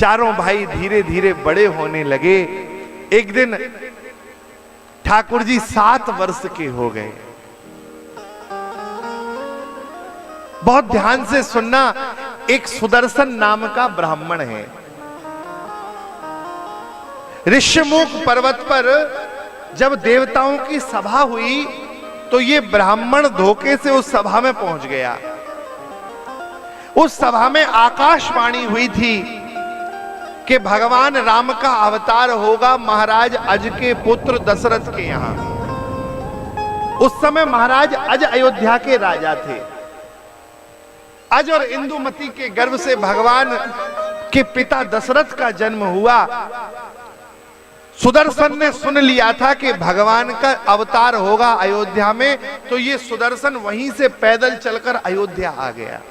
चारों भाई धीरे धीरे बड़े होने लगे। एक दिन ठाकुर जी 7 वर्ष के हो गए। बहुत ध्यान से सुनना, एक सुदर्शन नाम का ब्राह्मण है। ऋष्यमुख पर्वत पर जब देवताओं की सभा हुई तो ये ब्राह्मण धोखे से उस सभा में पहुंच गया। उस सभा में आकाशवाणी हुई थी कि भगवान राम का अवतार होगा महाराज अज के पुत्र दशरथ के यहां। उस समय महाराज अज अयोध्या के राजा थे। अज और इंदुमती के गर्भ से भगवान के पिता दशरथ का जन्म हुआ। सुदर्शन ने सुन लिया था कि भगवान का अवतार होगा अयोध्या में, तो ये सुदर्शन वहीं से पैदल चलकर अयोध्या आ गया।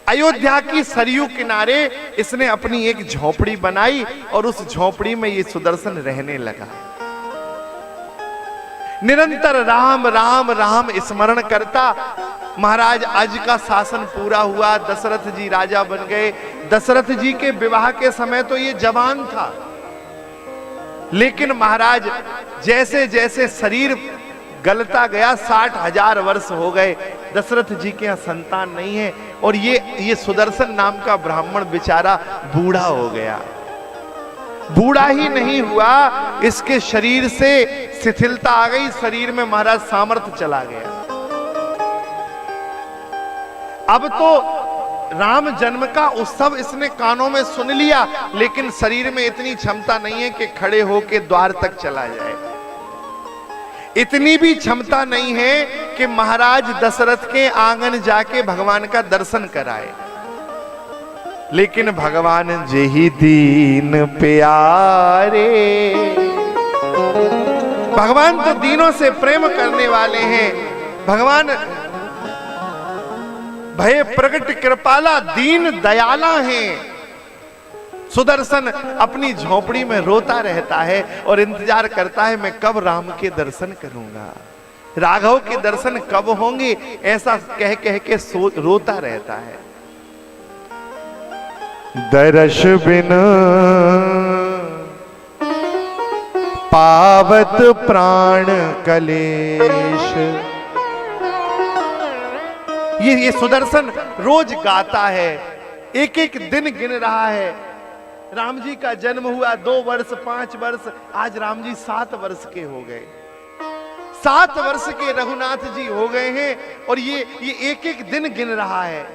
अयोध्या की सरयू किनारे इसने अपनी एक झोपड़ी बनाई और उस झोपड़ी में ये सुदर्शन रहने लगा। निरंतर राम राम राम स्मरण करता। महाराज अज का शासन पूरा हुआ, दशरथ जी राजा बन गए। दशरथ जी के विवाह के समय तो ये जवान था, लेकिन महाराज जैसे जैसे शरीर गलता गया, 60,000 वर्ष हो गए, दशरथ जी के यहाँ संतान नहीं है और ये सुदर्शन नाम का ब्राह्मण बेचारा बूढ़ा हो गया। बूढ़ा ही नहीं हुआ, इसके शरीर से शिथिलता आ गई, शरीर में महाराज सामर्थ्य चला गया। अब तो राम जन्म का उत्सव इसने कानों में सुन लिया, लेकिन शरीर में इतनी क्षमता नहीं है कि खड़े होकर द्वार तक चला जाए। इतनी भी क्षमता नहीं है कि महाराज दशरथ के आंगन जाके भगवान का दर्शन कराए। लेकिन भगवान जेहि दीन प्यारे, भगवान तो दीनों से प्रेम करने वाले हैं। भगवान भय प्रकट कृपाला दीन दयाला हैं। सुदर्शन अपनी झोपड़ी में रोता रहता है और इंतजार करता है, मैं कब राम के दर्शन करूंगा, राघव के दर्शन कब होंगे, ऐसा कह कह के रोता रहता है। दर्श बिन पावत प्राण कलेश। ये सुदर्शन रोज गाता है, एक एक दिन गिन रहा है। राम जी का जन्म हुआ 2 वर्ष 5 वर्ष, आज राम जी 7 वर्ष के हो गए। 7 वर्ष के रघुनाथ जी हो गए हैं और ये एक एक दिन गिन रहा है।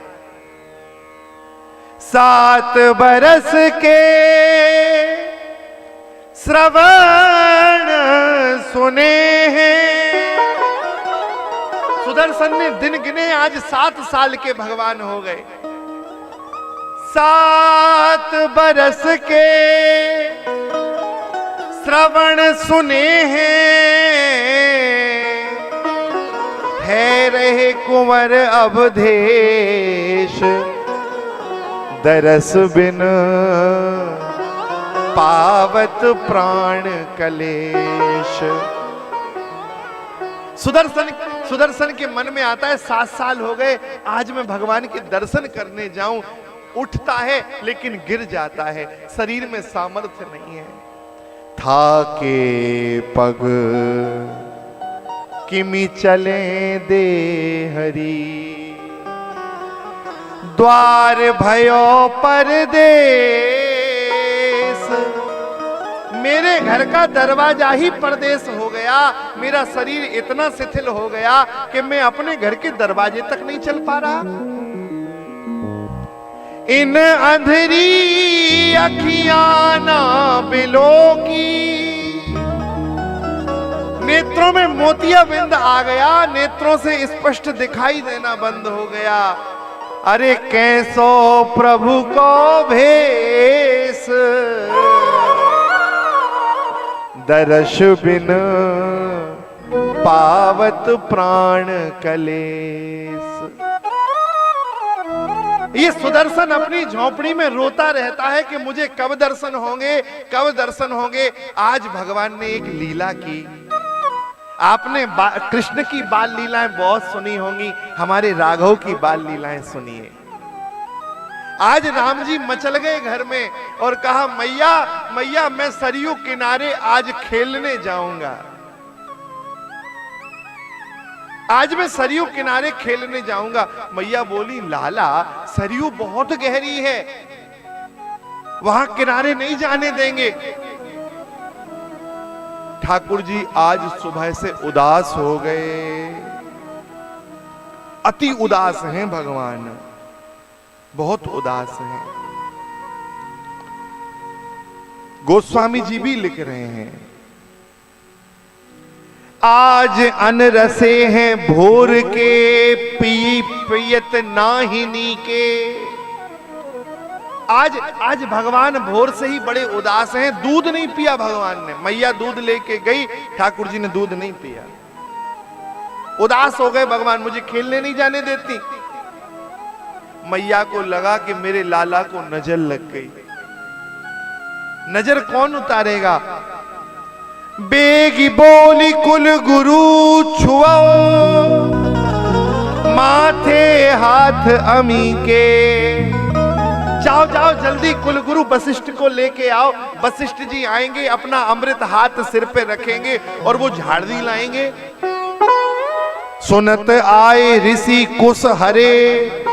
7 बरस के श्रवण सुने हैं। सुदर्शन ने दिन गिने, आज 7 साल के भगवान हो गए। 7 बरस के श्रवण सुने हैं, है रहे कुंवर अवधेश। दरस बिन पावत प्राण कलेश। सुदर्शन के मन में आता है 7 साल हो गए, आज मैं भगवान के दर्शन करने जाऊं। उठता है लेकिन गिर जाता है, शरीर में सामर्थ्य नहीं है। था के पग किमि चले दे हरी, द्वार भयो परदेस। मेरे घर का दरवाजा ही परदेस हो गया, मेरा शरीर इतना शिथिल हो गया कि मैं अपने घर के दरवाजे तक नहीं चल पा रहा। इन अंधेरी अखियां ना बिलोगी, नेत्रों में मोतियाबिंद आ गया, नेत्रों से स्पष्ट दिखाई देना बंद हो गया। अरे कैसो प्रभु को भेष, दर्श बिन पावत प्राण कलेस। ये सुदर्शन अपनी झोपड़ी में रोता रहता है कि मुझे कब दर्शन होंगे, कब दर्शन होंगे। आज भगवान ने एक लीला की। आपने कृष्ण की बाल लीलाएं बहुत सुनी होंगी, हमारे राघव की बाल लीलाएं सुनिए। आज राम जी मचल गए घर में और कहा मैया मैया मैं सरयू किनारे आज खेलने जाऊंगा, आज मैं सरयू किनारे खेलने जाऊंगा। मैया बोली लाला सरयू बहुत गहरी है, वहां किनारे नहीं जाने देंगे। ठाकुर जी आज सुबह से उदास हो गए, अति उदास हैं भगवान, बहुत उदास हैं। गोस्वामी जी भी लिख रहे हैं आज अनरसे हैं भोर के, पी पियत नाहिनी के। आज भगवान भोर से ही बड़े उदास हैं, दूध नहीं पिया भगवान ने। मैया दूध लेके गई, ठाकुर जी ने दूध नहीं पिया, उदास हो गए भगवान, मुझे खेलने नहीं जाने देती। मैया को लगा कि मेरे लाला को नजर लग गई। नजर कौन उतारेगा? बेगी बोली कुल गुरु छुआओ, माथे हाथ अमी के। जाओ जाओ जल्दी कुल गुरु वशिष्ठ को लेके आओ। वशिष्ठ जी आएंगे, अपना अमृत हाथ सिर पे रखेंगे और वो झाड़ी लाएंगे। सुनत आए ऋषि कुश हरे,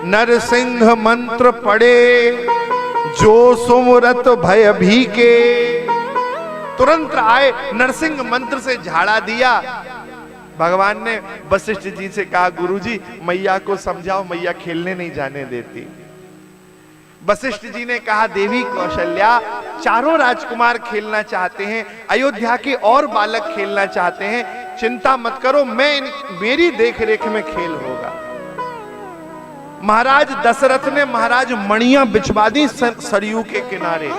नरसिंह मंत्र पढ़े, जो सुमरत भय भी के। तुरंत आए, नरसिंह मंत्र से झाड़ा दिया। भगवान ने वशिष्ठ जी से कहा गुरुजी मैया को समझाओ, मैया खेलने नहीं जाने देती। वशिष्ठ जी ने कहा देवी कौशल्या चारों राजकुमार खेलना चाहते हैं, अयोध्या के और बालक खेलना चाहते हैं, चिंता मत करो, मेरी देखरेख में खेल होगा। महाराज दशरथ ने महाराज मणियां बिछवा दी सरयू के किनारे,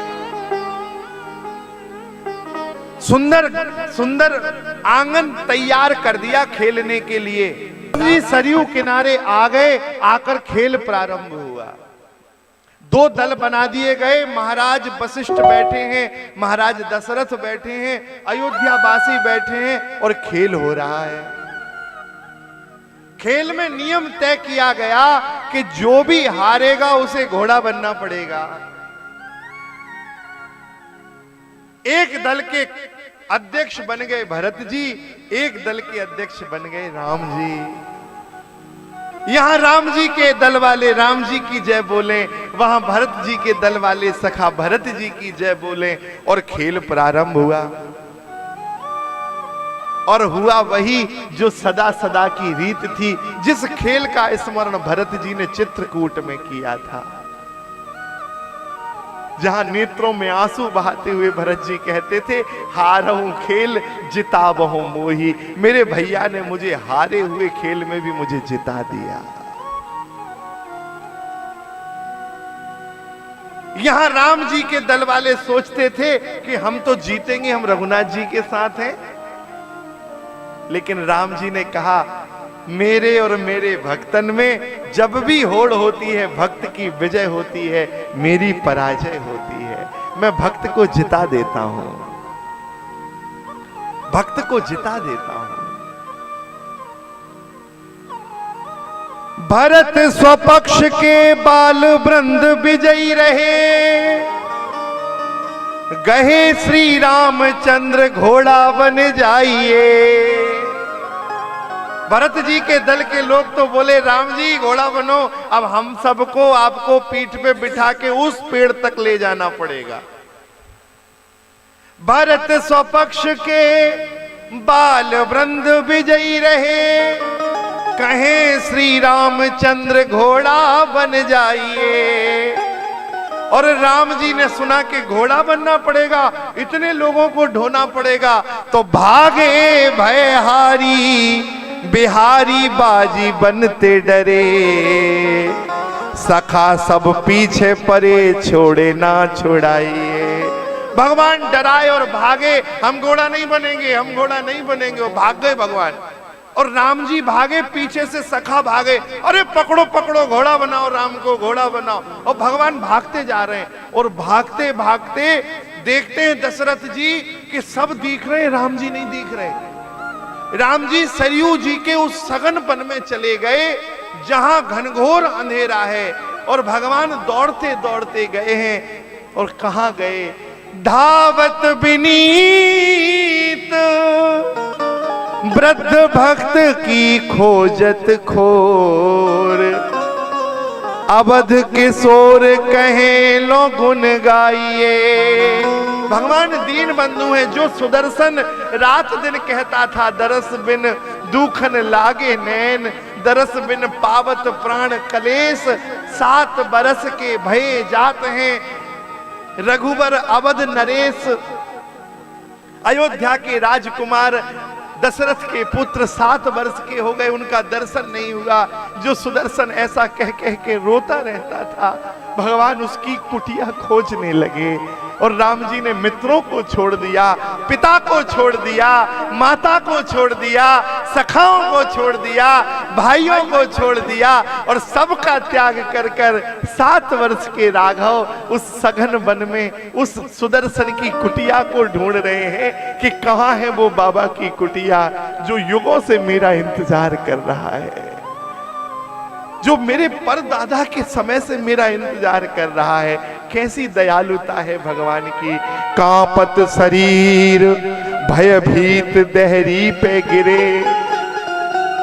सुंदर सुंदर आंगन तैयार कर दिया खेलने के लिए। सरयू किनारे आ गए, आकर खेल प्रारंभ हुआ। दो दल बना दिए गए, महाराज वशिष्ठ बैठे हैं, महाराज दशरथ बैठे हैं, अयोध्यावासी बैठे हैं और खेल हो रहा है। खेल में नियम तय किया गया कि जो भी हारेगा उसे घोड़ा बनना पड़ेगा। एक दल के अध्यक्ष बन गए भरत जी, एक दल के अध्यक्ष बन गए राम जी। यहां राम जी के दल वाले राम जी की जय बोले, वहां भरत जी के दल वाले सखा भरत जी की जय बोले और खेल प्रारंभ हुआ। और हुआ वही जो सदा सदा की रीत थी, जिस खेल का स्मरण भरत जी ने चित्रकूट में किया था, जहां नेत्रों में आंसू बहाते हुए भरत जी कहते थे हारहूं खेल जिताबहु मोही। मेरे भैया ने मुझे हारे हुए खेल में भी मुझे जिता दिया। यहां राम जी के दल वाले सोचते थे कि हम तो जीतेंगे, हम रघुनाथ जी के साथ हैं। लेकिन राम जी ने कहा मेरे और मेरे भक्तन में जब भी होड़ होती है, भक्त की विजय होती है, मेरी पराजय होती है। मैं भक्त को जिता देता हूं, भक्त को जिता देता हूं। भरत स्वपक्ष के बाल वृंद विजयी रहे, गहे श्री रामचंद्र घोड़ा बन जाइए। भरत जी के दल के लोग तो बोले राम जी घोड़ा बनो, अब हम सबको आपको पीठ पे बिठा के उस पेड़ तक ले जाना पड़ेगा। भरत स्वपक्ष के बाल वृंद विजयी रहे, कहे श्री रामचंद्र घोड़ा बन जाइए। और राम जी ने सुना कि घोड़ा बनना पड़ेगा, इतने लोगों को ढोना पड़ेगा, तो भागे भयहारी बिहारी बाजी बनते डरे। सखा सब पीछे परे छोड़े ना छुड़ाइए। भगवान डराए और भागे, हम घोड़ा नहीं बनेंगे, हम घोड़ा नहीं बनेंगे। वो भाग गए भगवान, और राम जी भागे, पीछे से सखा भागे, अरे पकड़ो पकड़ो घोड़ा बनाओ, राम को घोड़ा बनाओ। और भगवान भागते जा रहे हैं, और भागते भागते देखते हैं दशरथ जी कि सब दिख रहे हैं, राम जी नहीं दिख रहे। राम जी सरयू जी के उस सघनपन में चले गए जहां घनघोर अंधेरा है, और भगवान दौड़ते दौड़ते गए हैं। और कहां गए? धावत विनीत वृद्ध भक्त की खोजत खोर, अवध किशोर कहे लो गुन गाइए। भगवान दीन बंधु है, जो सुदर्शन रात दिन कहता था, दरस बिन दुखन लागे नैन, दरस बिन पावत प्राण कलेश, 7 बरस के भये जात हैं रघुवर अवध नरेश। अयोध्या के राजकुमार दशरथ के पुत्र 7 वर्ष के हो गए, उनका दर्शन नहीं हुआ। जो सुदर्शन ऐसा कह कह के रोता रहता था, भगवान उसकी कुटिया खोजने लगे। और राम जी ने मित्रों को छोड़ दिया, पिता को छोड़ दिया, माता को छोड़ दिया, सखाओं को छोड़ दिया, भाइयों को छोड़ दिया और सबका त्याग कर कर 7 वर्ष के राघव उस सघन वन में उस सुदर्शन की कुटिया को ढूंढ रहे हैं कि कहां है वो बाबा की कुटिया जो युगों से मेरा इंतजार कर रहा है, जो मेरे परदादा के समय से मेरा इंतजार कर रहा है। कैसी दयालुता है भगवान की। कांपत शरीर भयभीत देहरी पे गिरे,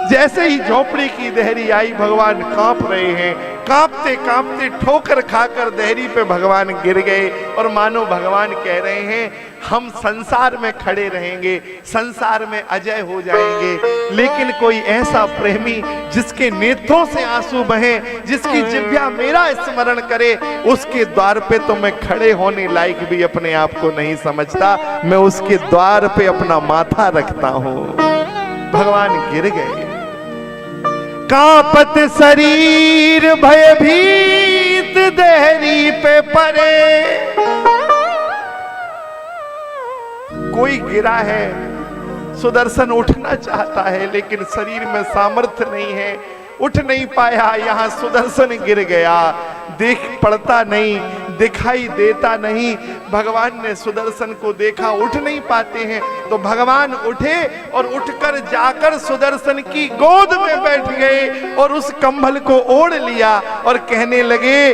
जैसे ही झोपड़ी की देहरी आई भगवान कांप रहे हैं, कांपते कांपते ठोकर खाकर देहरी पे भगवान गिर गए। और मानो भगवान कह रहे हैं हम संसार में खड़े रहेंगे, संसार में अजय हो जाएंगे, लेकिन कोई ऐसा प्रेमी जिसके नेत्रों से आंसू बहे, जिसकी जिह्वा मेरा स्मरण करे, उसके द्वार पे तो मैं खड़े होने लायक भी अपने आप को नहीं समझता, मैं उसके द्वार पे अपना माथा रखता हूं। भगवान गिर गए। कांपत शरीर भयभीत देहरी पे परे, कोई गिरा है, सुदर्शन उठना चाहता है लेकिन शरीर में सामर्थ्य नहीं है, उठ नहीं पाया। यहां सुदर्शन गिर गया, देख पड़ता नहीं, दिखाई देता नहीं। भगवान ने सुदर्शन को देखा, उठ नहीं पाते हैं, तो भगवान उठे और उठकर जाकर सुदर्शन की गोद में बैठ गए और उस कंबल को ओढ़ लिया और कहने लगे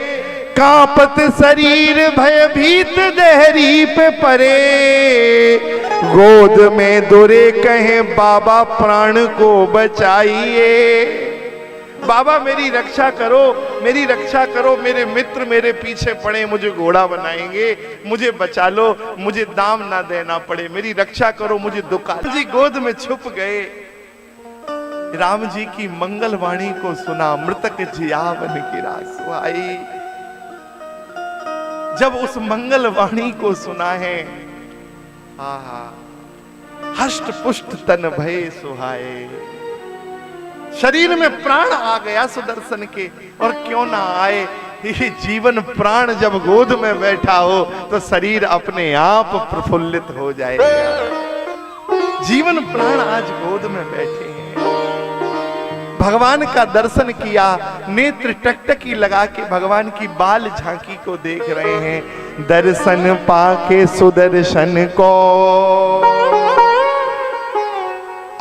कांपत शरीर भयभीत देहरी पे परे, गोद में दुरे कहे बाबा प्राण को बचाइए। बाबा मेरी रक्षा करो, मेरी रक्षा करो, मेरे मित्र मेरे पीछे पड़े, मुझे घोड़ा बनाएंगे, मुझे बचा लो, मुझे दाम ना देना पड़े, मेरी रक्षा करो, मुझे दुखा। जी गोद में छुप गए। राम जी की मंगलवाणी को सुना, मृतक जियावन गिरा सुहाई। जब उस मंगलवाणी को सुना है, आहा हष्ट पुष्ट तन भय सुहाए, शरीर में प्राण आ गया सुदर्शन के। और क्यों ना आए, ये जीवन प्राण जब गोद में बैठा हो तो शरीर अपने आप प्रफुल्लित हो जाएगा। जीवन प्राण आज गोद में बैठे हैं, भगवान का दर्शन किया, नेत्र टकटकी लगा के भगवान की बाल झांकी को देख रहे हैं। दर्शन पाके सुदर्शन को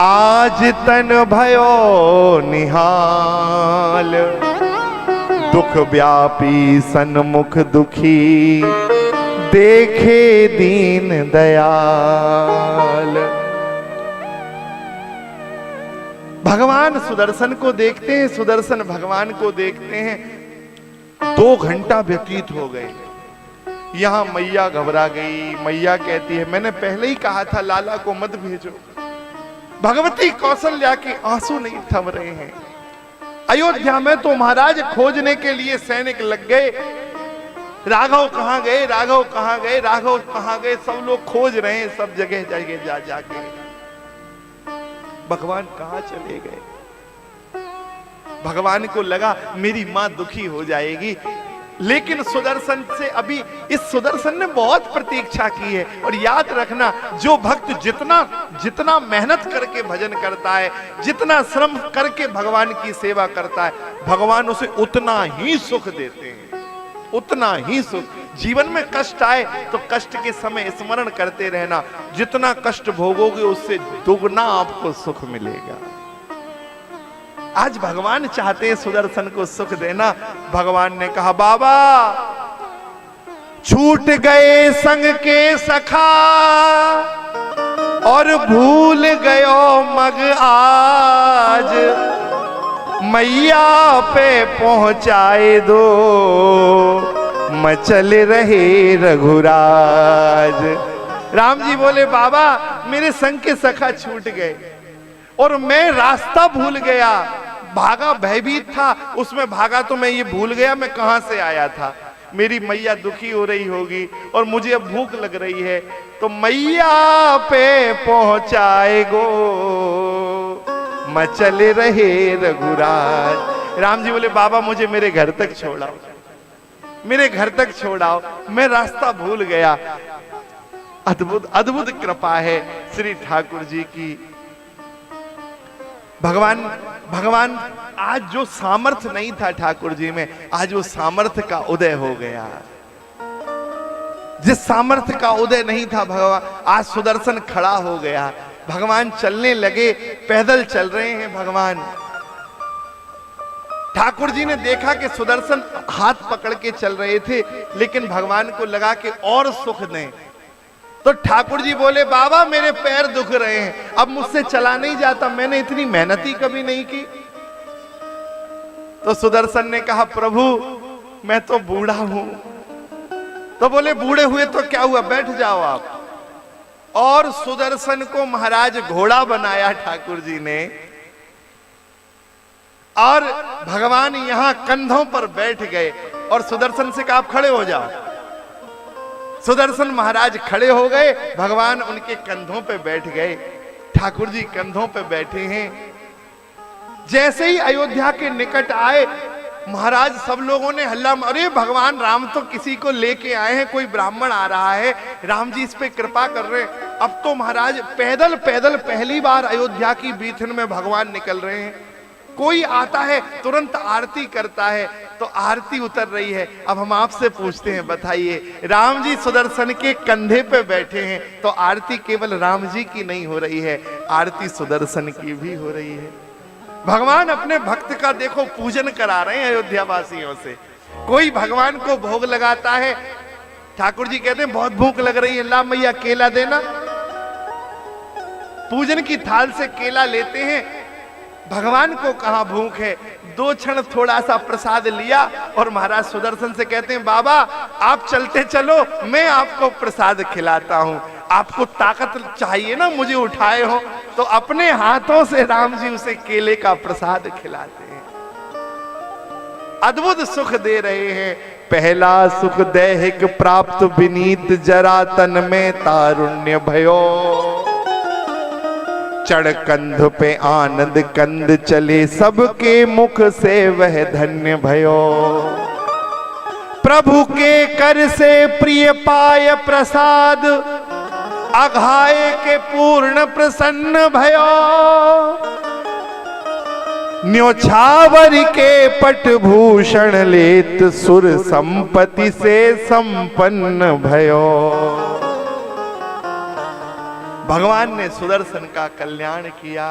आज तन भयो निहाल, दुख व्यापी सन्मुख दुखी देखे दीन दयाल। भगवान सुदर्शन को देखते हैं, सुदर्शन भगवान को देखते हैं। 2 घंटा व्यतीत हो गए। यहां मैया घबरा गई। मैया कहती है मैंने पहले ही कहा था लाला को मत भेजो। भगवती कौशल्या के आंसू नहीं थम रहे हैं। अयोध्या में तो महाराज खोजने के लिए सैनिक लग गए, राघव कहां गए, राघव कहां गए, राघव कहां गए, सब लोग खोज रहे हैं, सब जगह जगह जा जाके। भगवान कहां चले गए। भगवान को लगा मेरी मां दुखी हो जाएगी, लेकिन सुदर्शन से अभी इस सुदर्शन ने बहुत प्रतीक्षा की है। और याद रखना, जो भक्त जितना जितना मेहनत करके भजन करता है, जितना श्रम करके भगवान की सेवा करता है, भगवान उसे उतना ही सुख देते हैं, उतना ही सुख। जीवन में कष्ट आए तो कष्ट के समय स्मरण करते रहना, जितना कष्ट भोगोगे उससे दुगना आपको सुख मिलेगा। आज भगवान चाहते हैं सुदर्शन को सुख देना। भगवान ने कहा बाबा छूट गए संग के सखा और भूल गयो मग आज, मैया पे पहुंचाए दो मचल रहे रघुराज। राम जी बोले बाबा मेरे संग के सखा छूट गए और मैं रास्ता भूल गया, भागा भयभीत था, उसमें भागा तो मैं ये भूल गया मैं कहां से आया था। मेरी मैया दुखी हो रही होगी और मुझे अब भूख लग रही है, तो मैया पे पहुंचाए गो मचल रहे रघुराज। राम जी बोले बाबा मुझे मेरे घर तक छोड़ाओ, मेरे घर तक छोड़ाओ, मैं रास्ता भूल गया। अद्भुत अद्भुत कृपा है श्री ठाकुर जी की। भगवान आज जो सामर्थ्य नहीं था ठाकुर जी में, आज वो सामर्थ्य का उदय हो गया। जिस सामर्थ्य का उदय नहीं था भगवान, आज सुदर्शन खड़ा हो गया। भगवान चलने लगे, पैदल चल रहे हैं भगवान। ठाकुर जी ने देखा कि सुदर्शन हाथ पकड़ के चल रहे थे, लेकिन भगवान को लगा कि और सुख दें, तो ठाकुर जी बोले बाबा मेरे पैर दुख रहे हैं, अब मुझसे चला नहीं जाता, मैंने इतनी मेहनत ही कभी नहीं की। तो सुदर्शन ने कहा प्रभु मैं तो बूढ़ा हूं। तो बोले बूढ़े हुए तो क्या हुआ, बैठ जाओ आप। और सुदर्शन को महाराज घोड़ा बनाया ठाकुर जी ने, और भगवान यहां कंधों पर बैठ गए और सुदर्शन से कहा आप खड़े हो जाओ। सुदर्शन महाराज खड़े हो गए, भगवान उनके कंधों पे बैठ गए। ठाकुर जी कंधों पे बैठे हैं। जैसे ही अयोध्या के निकट आए, महाराज सब लोगों ने हल्ला, अरे भगवान राम तो किसी को लेके आए हैं, कोई ब्राह्मण आ रहा है, राम जी इस पे कृपा कर रहे हैं। अब तो महाराज पैदल पैदल पहली बार अयोध्या की बीथन में भगवान निकल रहे हैं। कोई आता है तुरंत आरती करता है, तो आरती उतर रही है। अब हम आपसे पूछते हैं, बताइए राम जी सुदर्शन के कंधे पे बैठे हैं, तो आरती केवल राम जी की नहीं हो रही है, आरती सुदर्शन की भी हो रही है। भगवान अपने भक्त का देखो पूजन करा रहे हैं अयोध्या वासियों से। कोई भगवान को भोग लगाता है, ठाकुर जी कहते हैं बहुत भूख लग रही है, ला मैया केला देना। पूजन की थाल से केला लेते हैं, भगवान को कहां भूख है, दो क्षण थोड़ा सा प्रसाद लिया और महाराज सुदर्शन से कहते हैं बाबा आप चलते चलो, मैं आपको प्रसाद खिलाता हूं। आपको ताकत चाहिए ना मुझे उठाए हो, तो अपने हाथों से राम जी उसे केले का प्रसाद खिलाते हैं। अद्भुत सुख दे रहे हैं। पहला सुख दैहिक प्राप्त विनीत जरा तन में तारुण्य भयो, चढ़ कंध पे आनंद कंद चले सबके मुख से वह धन्य भयो। प्रभु के कर से प्रिय पाय प्रसाद, अघाए के पूर्ण प्रसन्न भयो। न्योछावर के पट भूषण लेत, सुर संपत्ति से संपन्न भयो। भगवान ने सुदर्शन का कल्याण किया।